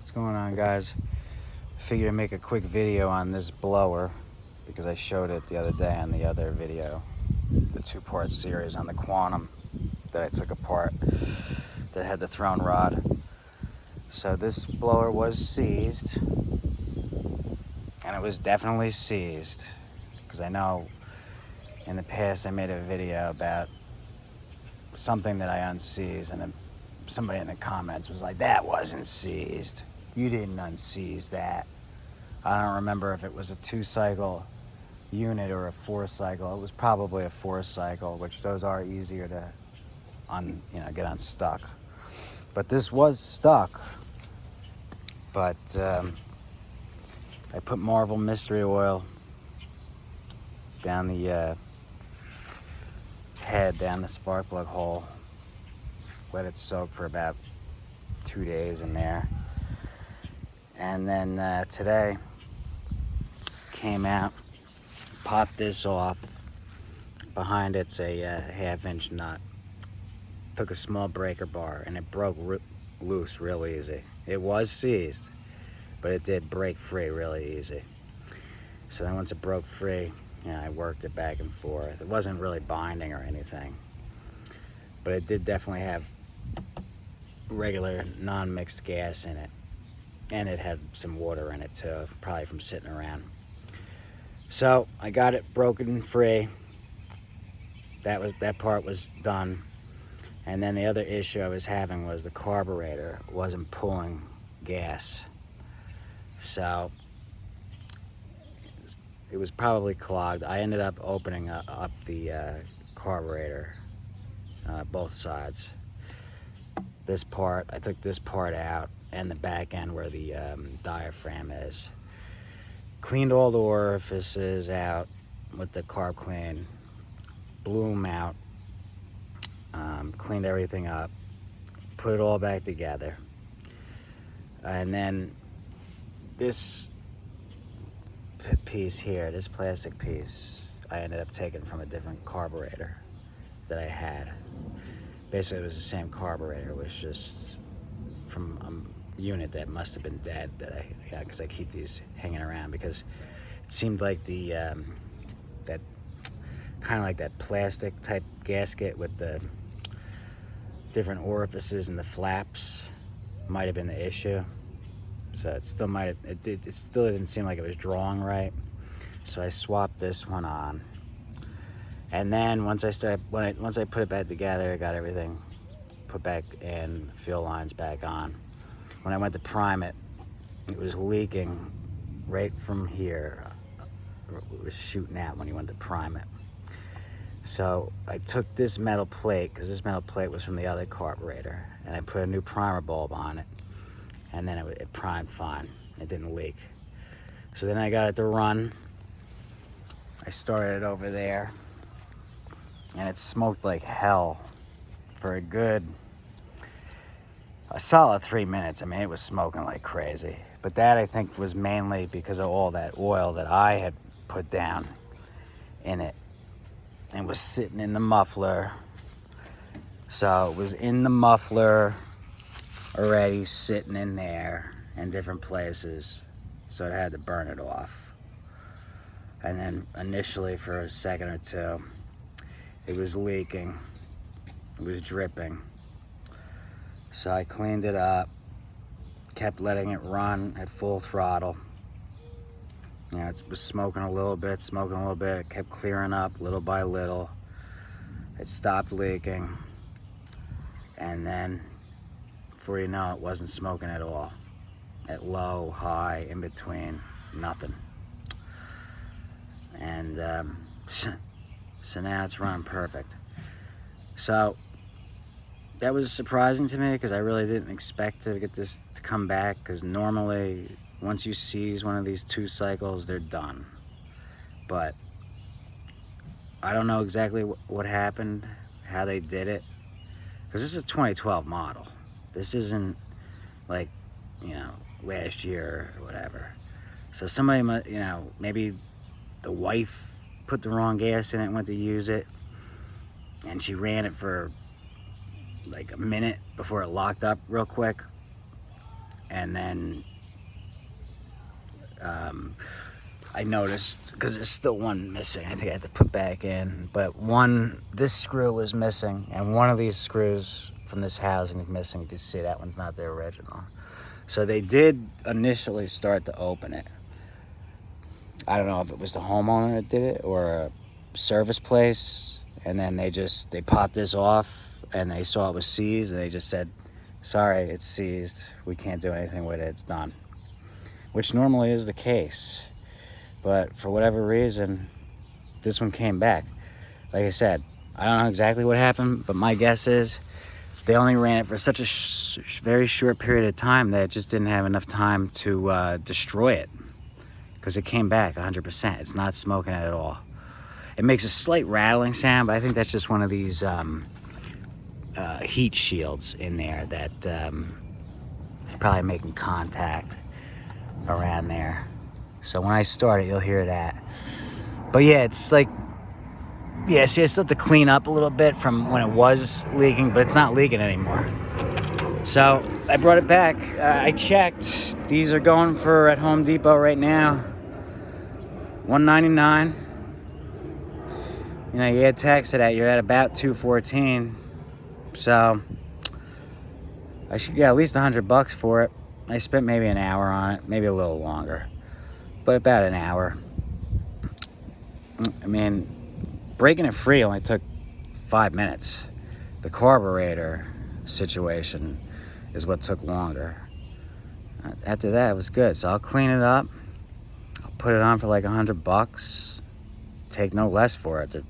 What's going on, guys? I figured I'd make a quick video on this blower because I showed it the other day on the other video, the two-part series on the Quantum that I took apart that had the throne rod. So this blower was seized, and it was definitely seized because I know in the past I made a video about something that I unseized, and somebody in the comments was like, that wasn't seized. You didn't unseize that. I don't remember if it was a 2-cycle unit or a 4-cycle. It was probably a 4-cycle, which those are easier to get unstuck. But this was stuck. But I put Marvel Mystery Oil down the head, down the spark plug hole. Let it soak for about 2 days in there. And then today, came out, popped this off. Behind it's a 1/2-inch nut. Took a small breaker bar and it broke loose real easy. It was seized, but it did break free really easy. So then once it broke free, I worked it back and forth. It wasn't really binding or anything, but it did definitely have regular non-mixed gas in it. And it had some water in it too, probably from sitting around. So I got it broken free. That part was done. And then the other issue I was having was the carburetor wasn't pulling gas. So it was probably clogged. I ended up opening up the carburetor, both sides. This part, I took this part out and the back end where the diaphragm is. Cleaned all the orifices out with the carb clean, blew them out, cleaned everything up, put it all back together. And then this piece here, this plastic piece, I ended up taking from a different carburetor that I had. Basically, it was the same carburetor. It was just from a unit that must have been dead that because I keep these hanging around because it seemed like the that kind of like that plastic type gasket with the different orifices and the flaps might have been the issue. So it still might have, it still didn't seem like it was drawing right. So I swapped this one on. And then once I put it back together, I got everything put back in, fuel lines back on. When I went to prime it, it was leaking right from here. It was shooting out when you went to prime it. So I took this metal plate, because this metal plate was from the other carburetor, and I put a new primer bulb on it, and then it primed fine. It didn't leak. So then I got it to run. I started it over there, and it smoked like hell for a solid 3 minutes. I mean, it was smoking like crazy. But that, I think, was mainly because of all that oil that I had put down in it and was sitting in the muffler. So it was in the muffler already, sitting in there in different places. So it had to burn it off. And then initially for a second or two, it was leaking, it was dripping. So I cleaned it up, kept letting it run at full throttle. It was smoking a little bit, it kept clearing up little by little. It stopped leaking. And then, before you know it, wasn't smoking at all. At low, high, in between, nothing. And so now it's running perfect. So that was surprising to me because I really didn't expect to get this to come back, because normally once you seize one of these 2 cycles, they're done. But I don't know exactly what happened, how they did it, because this is a 2012 model. This isn't like, last year or whatever. So somebody, maybe the wife put the wrong gas in it and went to use it, and she ran it for like a minute before it locked up real quick, And then I noticed, because there's still one missing, I think I had to put back in, but this screw was missing, and one of these screws from this housing is missing. You can see that one's not the original. So they did initially start to open it. I don't know if it was the homeowner that did it or a service place, and then they popped this off and they saw it was seized, and they just said, sorry, it's seized, we can't do anything with it, it's done. Which normally is the case, but for whatever reason, this one came back. Like I said, I don't know exactly what happened, but my guess is they only ran it for such a very short period of time that it just didn't have enough time to destroy it, because it came back 100%. It's not smoking it at all. It makes a slight rattling sound, but I think that's just one of these heat shields in there that is probably making contact around there. So when I start it, you'll hear that. But yeah, it's like, yeah, see, I still have to clean up a little bit from when it was leaking, but it's not leaking anymore. So I brought it back. I checked. These are going for, at Home Depot right now, $199. You know, you add tax to that, you're at about $214. So I should get at least $100 for it. I spent maybe an hour on it, maybe a little longer, but about an hour. I mean, breaking it free only took 5 minutes. The carburetor situation is what took longer. After that, it was good. So I'll clean it up. I'll put it on for like $100. Take no less for it. The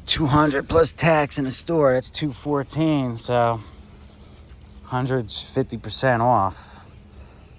$200 plus tax in the store, that's $214. So 100's 50% off.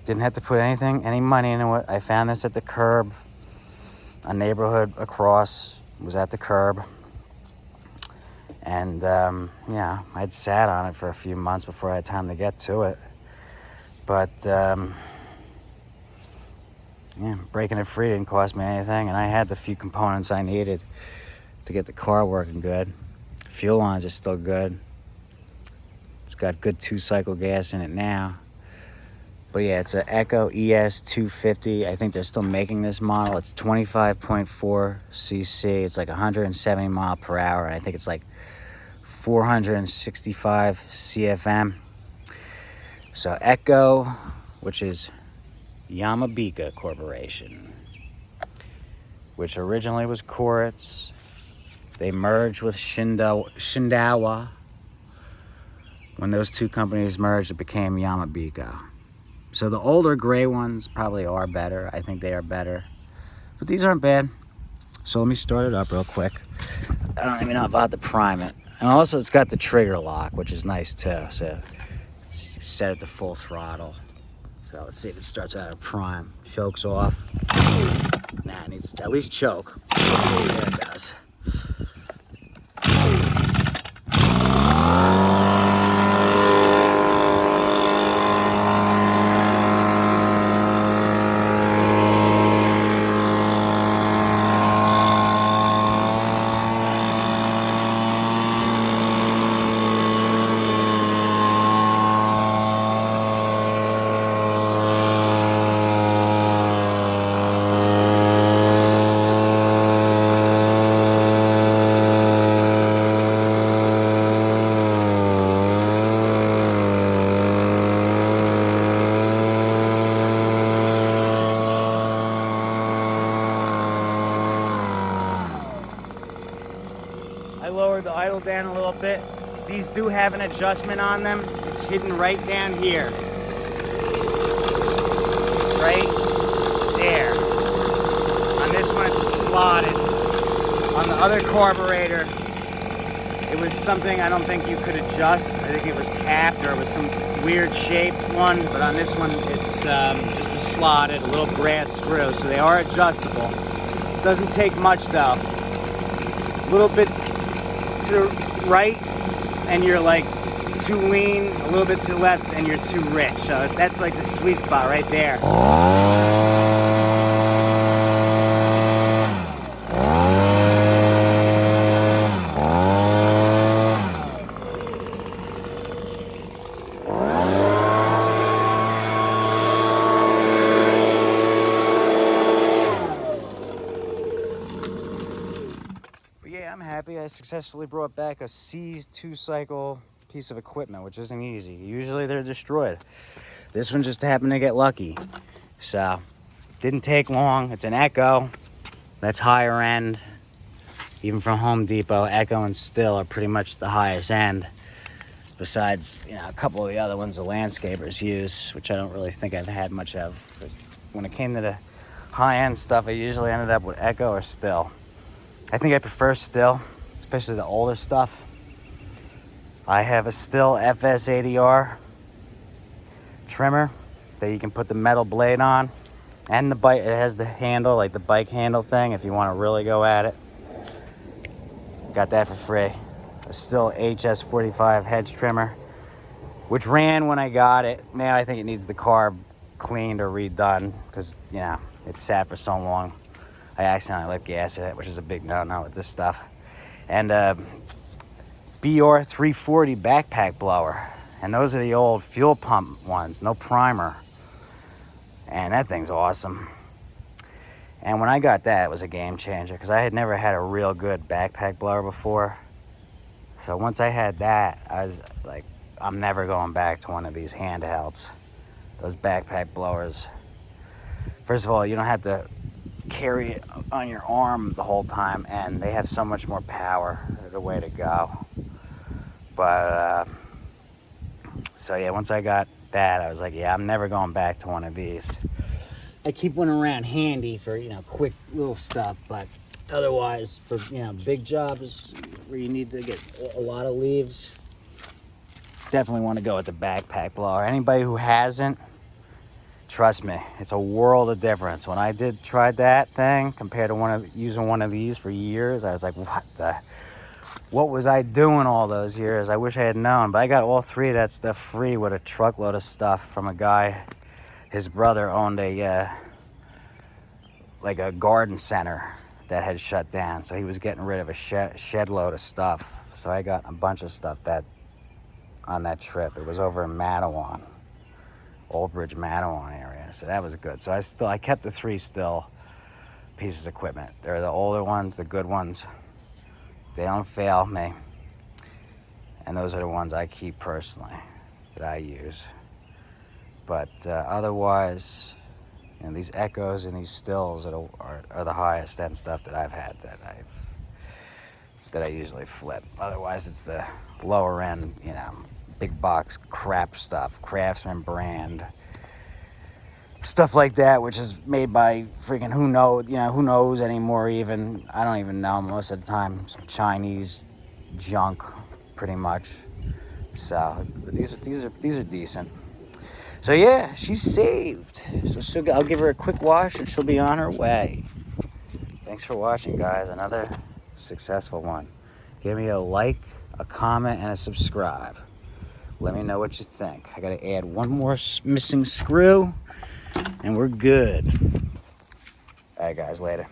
Didn't have to put any money into it. I found this at the curb. A neighborhood across was at the curb. And yeah, I'd sat on it for a few months before I had time to get to it. But yeah, breaking it free didn't cost me anything, and I had the few components I needed to get the car working good. Fuel lines are still good. It's got good 2-cycle gas in it now. But yeah, it's an Echo ES 250. I think they're still making this model. It's 25.4 cc. It's like 170 mile per hour, and I think it's like 465 CFM. So Echo, which is Yamabika Corporation, which originally was Koritz. They merged with Shindawa. When those two companies merged, it became Yamabika. So the older gray ones probably are better. I think they are better. But these aren't bad. So let me start it up real quick. I don't even know if I have to prime it. And also it's got the trigger lock, which is nice too. So it's set it to full throttle. So let's see if it starts out of prime. Choke's off. Nah, it needs to at least choke. There it does. I lowered the idle down a little bit. These do have an adjustment on them. It's hidden right down here. Right there. On this one it's slotted. On the other carburetor, it was something I don't think you could adjust. I think it was capped or it was some weird shaped one, but on this one it's just a slotted, a little brass screw, so they are adjustable. It doesn't take much though. A little bit to the right and you're like too lean, a little bit to the left and you're too rich. So that's like the sweet spot right there. successfully brought back a seized 2-cycle piece of equipment, which isn't easy. Usually they're destroyed. This one just happened to get lucky. So, didn't take long. It's an Echo. That's higher end. Even from Home Depot, Echo and Still are pretty much the highest end. Besides, a couple of the other ones the landscapers use, which I don't really think I've had much of. When it came to the high-end stuff, I usually ended up with Echo or Still. I think I prefer Still, especially the older stuff. I have a Still FS80R trimmer that you can put the metal blade on. And the bike, it has the handle, like the bike handle thing, if you want to really go at it. Got that for free. A Still HS45 hedge trimmer, which ran when I got it. Now I think it needs the carb cleaned or redone because, it sat for so long. I accidentally let gas in it, which is a big no-no with this stuff. And BR340 backpack blower. And those are the old fuel pump ones, no primer. And that thing's awesome. And when I got that, it was a game changer because I had never had a real good backpack blower before. So once I had that, I was like, I'm never going back to one of these handhelds. Those backpack blowers. First of all, you don't have to carry it on your arm the whole time, and they have so much more power. They're the way to go. But, so yeah, once I got that, I was like, yeah, I'm never going back to one of these. I keep one around handy for, quick little stuff, but otherwise for, big jobs where you need to get a lot of leaves, definitely want to go with the backpack blower. Anybody who hasn't, trust me, it's a world of difference. When I tried that thing compared to using one of these for years, I was like, what was I doing all those years? I wish I had known. But I got all three of that stuff free with a truckload of stuff from a guy. His brother owned a garden center that had shut down, so he was getting rid of a shed load of stuff. So I got a bunch of stuff on that trip. It was over in Mattawan, Old Bridge, Mattawan area. So that was good. So I kept the 3 Still pieces of equipment. They're the older ones, the good ones. They don't fail me. And those are the ones I keep personally that I use. But otherwise, these Echoes and these Stills are the highest end stuff that I've had that I usually flip. Otherwise, it's the lower end, big box crap stuff, Craftsman brand stuff like that, which is made by freaking who knows anymore. Even I don't even know most of the time. Some Chinese junk, pretty much. So these are decent. So yeah, she's saved. So I'll give her a quick wash and she'll be on her way. Thanks for watching, guys. Another successful one. Give me a like, a comment, and a subscribe. Let me know what you think. I gotta add one more missing screw and we're good. All right, guys, later.